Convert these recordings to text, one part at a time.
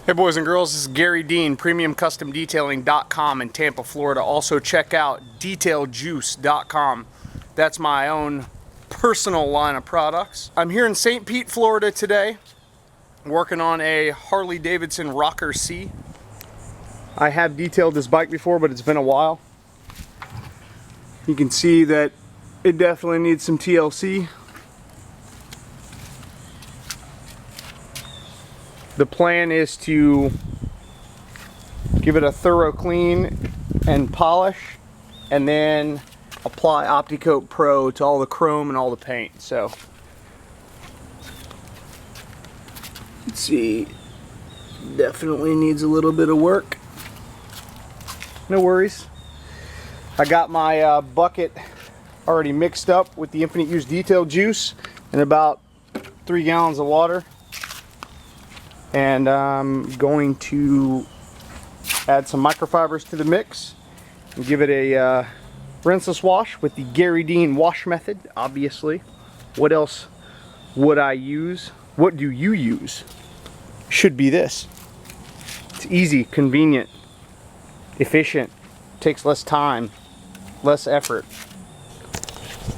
Hey boys and girls, this is Gary Dean, PremiumCustomDetailing.com in Tampa, Florida. Also check out DetailJuice.com. That's my own personal line of products. I'm here in St. Pete, Florida today, working on a Harley Davidson Rocker C. I have detailed this bike before, but it's been a while. You can see that it definitely needs some TLC. The plan is to give it a thorough clean and polish, and then apply Opti-Coat Pro to all the chrome and all the paint. So, let's see, definitely needs a little bit of work. No worries. I got my bucket already mixed up with the Infinite Use Detail Juice and about 3 gallons of water. And I'm going to add some microfibers to the mix and give it a rinseless wash with the Garry Dean wash method, obviously. What else would I use? What do you use? Should be this. It's easy, convenient, efficient, takes less time, less effort.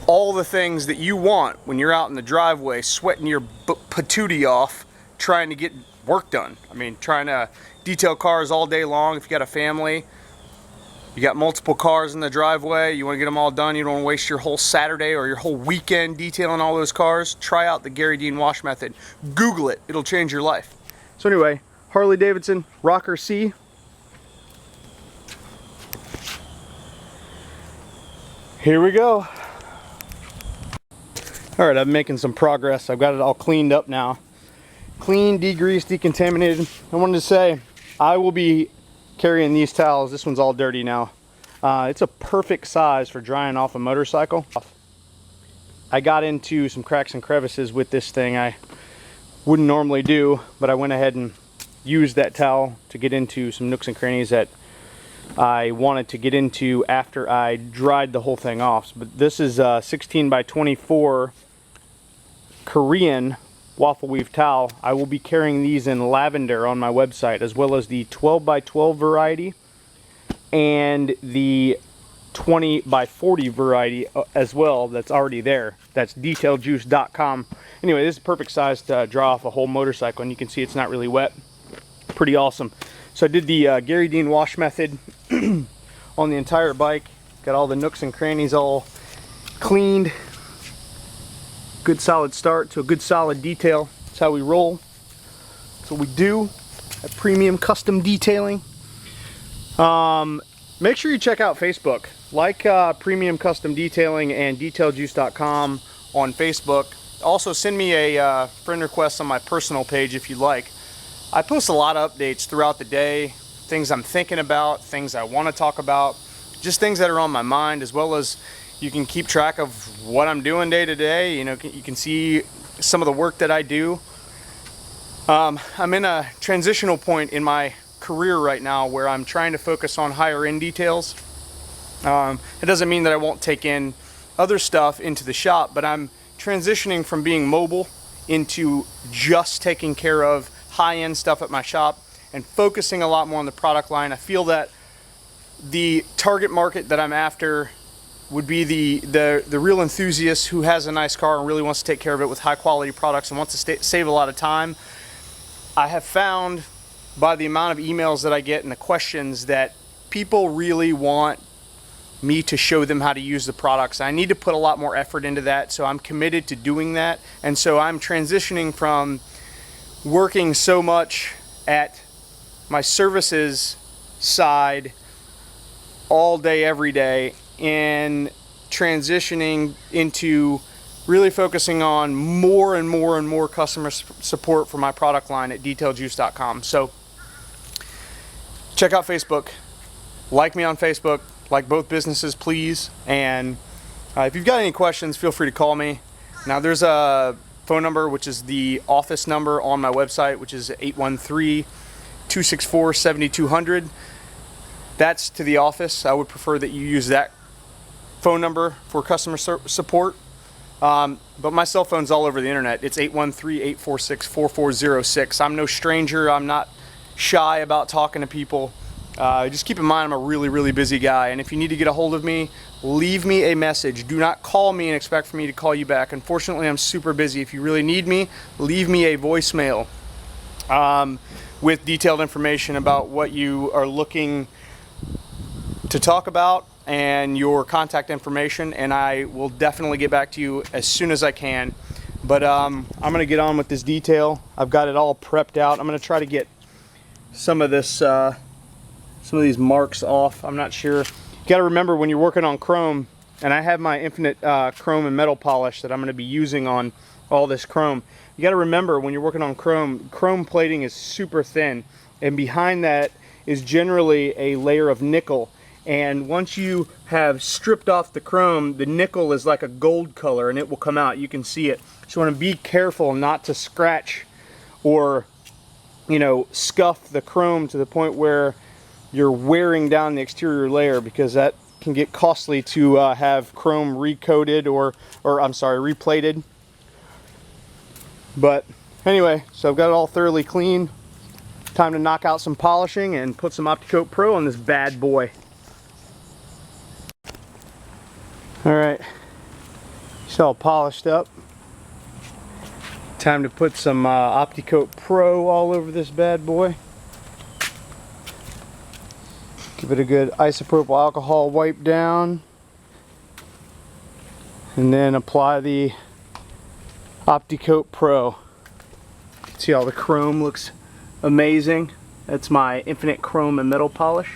All the things that you want when you're out in the driveway sweating your patootie off trying to get work done. I mean, trying to detail cars all day long. If you got a family, you got multiple cars in the driveway, you want to get them all done, you don't want to waste your whole Saturday or your whole weekend detailing all those cars, try out the Garry Dean wash method. Google it, it'll change your life. So anyway, Harley Davidson Rocker C. Here we go. All right, I'm making some progress. I've got it all cleaned up now. Clean, degreased, decontaminated. I wanted to say I will be carrying these towels. This one's all dirty now. It's a perfect size for drying off a motorcycle. I got into some cracks and crevices with this thing I wouldn't normally do, but I went ahead and used that towel to get into some nooks and crannies that I wanted to get into after I dried the whole thing off. But this is a 16 by 24 Korean waffle weave towel. I will be carrying these in lavender on my website, as well as the 12 by 12 variety and the 20 by 40 variety as well. That's already there. That's DetailJuice.com. Anyway, this is perfect size to draw off a whole motorcycle, and you can see it's not really wet. Pretty awesome. So I did the Garry Dean wash method on the entire bike. Got all the nooks and crannies all cleaned. Good solid start to a good solid detail. That's how we roll. That's what we do at Premium Custom Detailing. Make sure you check out Facebook. Like Premium Custom Detailing and DetailJuice.com on Facebook. Also send me a friend request on my personal page if you like. I post a lot of updates throughout the day, things I'm thinking about, things I want to talk about, just things that are on my mind, as well as you can keep track of what I'm doing day to day. You know, you can see some of the work that I do. I'm in a transitional point in my career right now where I'm trying to focus on higher end details. It doesn't mean that I won't take in other stuff into the shop, but I'm transitioning from being mobile into just taking care of high end stuff at my shop and focusing a lot more on the product line. I feel that the target market that I'm after would be the real enthusiast who has a nice car and really wants to take care of it with high quality products and wants to save a lot of time. I have found by the amount of emails that I get and the questions that people really want me to show them how to use the products. I need to put a lot more effort into that, so I'm committed to doing that. And so I'm transitioning from working so much at my services side all day, every day, and transitioning into really focusing on more and more and more customer support for my product line at DetailJuice.com. So check out Facebook, like me on Facebook, like both businesses please, and if you've got any questions, feel free to call me. Now there's a phone number, which is the office number on my website, which is 813-264-7200. That's to the office. I would prefer that you use that phone number for customer support. But my cell phone's all over the internet. It's 813-846-4406. I'm no stranger. I'm not shy about talking to people. Just keep in mind I'm a really busy guy, and if you need to get a hold of me, leave me a message. Do not call me and expect for me to call you back. Unfortunately, I'm super busy. If you really need me, leave me a voicemail with detailed information about what you are looking to talk about and your contact information, and I will definitely get back to you as soon as I can. But I'm gonna get on with this detail. I've got it all prepped out. I'm gonna try to get some of this some of these marks off. I'm not sure. You got to remember when you're working on chrome, and I have my infinite chrome and metal polish that I'm going to be using on all this chrome. You got to remember when you're working on chrome plating is super thin, and behind that is generally a layer of nickel. And once you have stripped off the chrome, the nickel is like a gold color, and it will come out. You can see it. So you want to be careful not to scratch or, you know, scuff the chrome to the point where you're wearing down the exterior layer, because that can get costly to have chrome recoated or I'm sorry, replated. But anyway, so I've got it all thoroughly clean. Time to knock out some polishing and put some Opti-Coat Pro on this bad boy. Alright, it's all polished up. Time to put some Opti-Coat Pro all over this bad boy. Give it a good isopropyl alcohol wipe down, and then apply the Opti-Coat Pro. See how the chrome looks amazing. That's my infinite chrome and metal polish.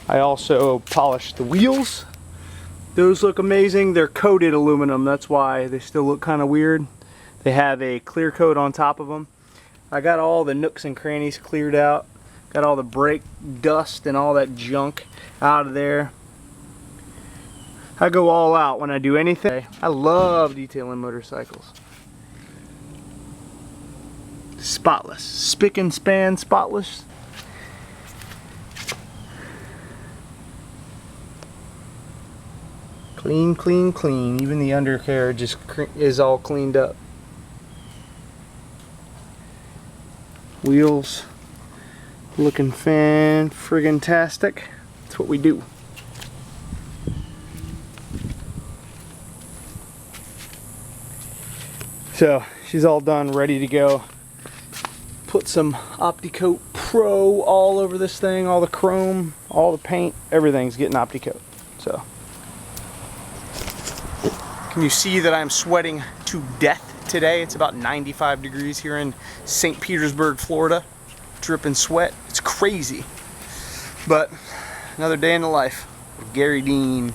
I also polished the wheels. Those look amazing. They're coated aluminum, that's why they still look kind of weird. They have a clear coat on top of them. I got all the nooks and crannies cleared out. Got all the brake dust and all that junk out of there. I go all out when I do anything. I love detailing motorcycles. Spotless. Spick and span spotless. Clean, clean, clean. Even the undercarriage is all cleaned up. Wheels looking fan-friggin-tastic. That's what we do. So she's all done, ready to go. Put some Opti-Coat Pro all over this thing, all the chrome, all the paint, everything's getting Opti-Coat. So, can you see that I'm sweating to death today? It's about 95 degrees here in St. Petersburg, Florida. Dripping sweat. It's crazy. But another day in the life of Garry Dean.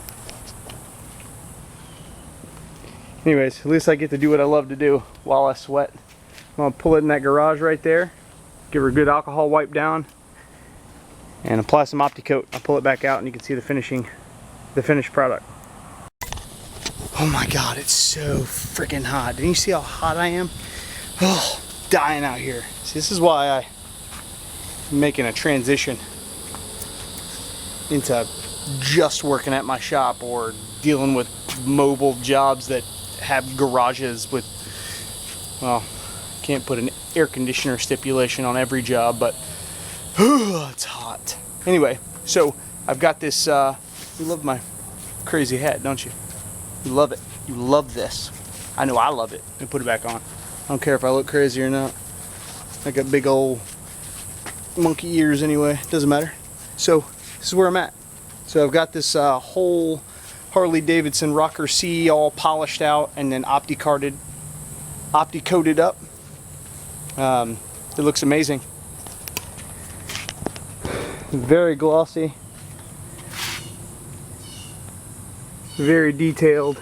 Anyways, at least I get to do what I love to do while I sweat. I'm gonna pull it in that garage right there, give her a good alcohol wipe down, and apply some Opti-Coat. I'll pull it back out and you can see the finished product. Oh my god, it's so freaking hot. Didn't you see how hot I am? Oh, dying out here. See, this is why I'm making a transition into just working at my shop or dealing with mobile jobs that have garages with, well, can't put an air conditioner stipulation on every job, but it's hot. Anyway, so I've got this, you love my crazy hat, don't you? You love it. You love this. I know I love it. Let me put it back on. I don't care if I look crazy or not. I got big old monkey ears anyway. Doesn't matter. So this is where I'm at. So I've got this whole Harley Davidson Rocker C all polished out and then Opti-coated up. It looks amazing. Very glossy. Very detailed.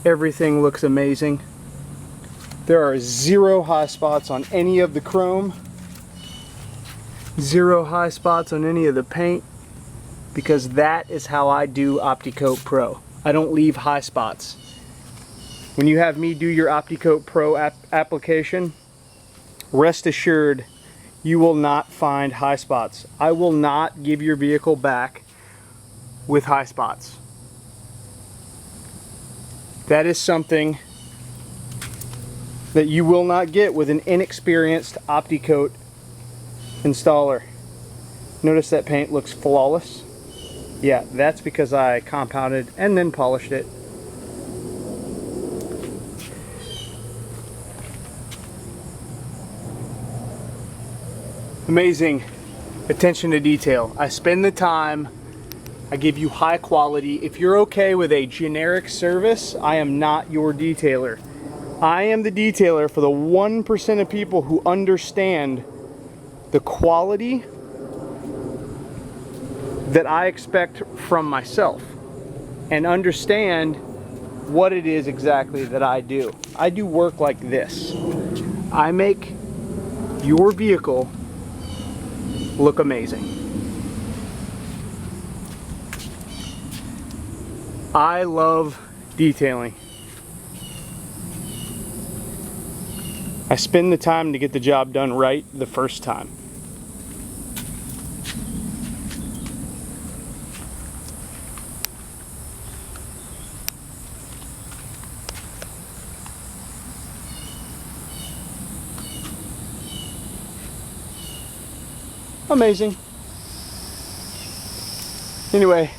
Everything looks amazing. There are 0 high spots on any of the chrome. 0 high spots on any of the paint, because that is how I do Opti-Coat Pro. I don't leave high spots. When you have me do your Opti-Coat Pro application, rest assured you will not find high spots. I will not give your vehicle back with high spots. That is something that you will not get with an inexperienced Opti-Coat installer. Notice that paint looks flawless. Yeah, that's because I compounded and then polished it. Amazing attention to detail. I spend the time, I give you high quality. If you're okay with a generic service, I am not your detailer. I am the detailer for the 1% of people who understand the quality that I expect from myself and understand what it is exactly that I do. I do work like this. I make your vehicle look amazing. I love detailing. I spend the time to get the job done right the first time. Amazing. Anyway,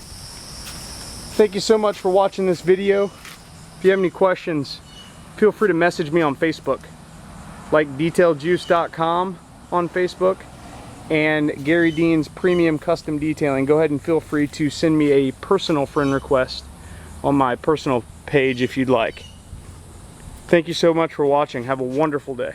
thank you so much for watching this video. If you have any questions, feel free to message me on Facebook, like detailjuice.com on Facebook and Gary Dean's Premium Custom Detailing. Go ahead and feel free to send me a personal friend request on my personal page if you'd like. Thank you so much for watching. Have a wonderful day.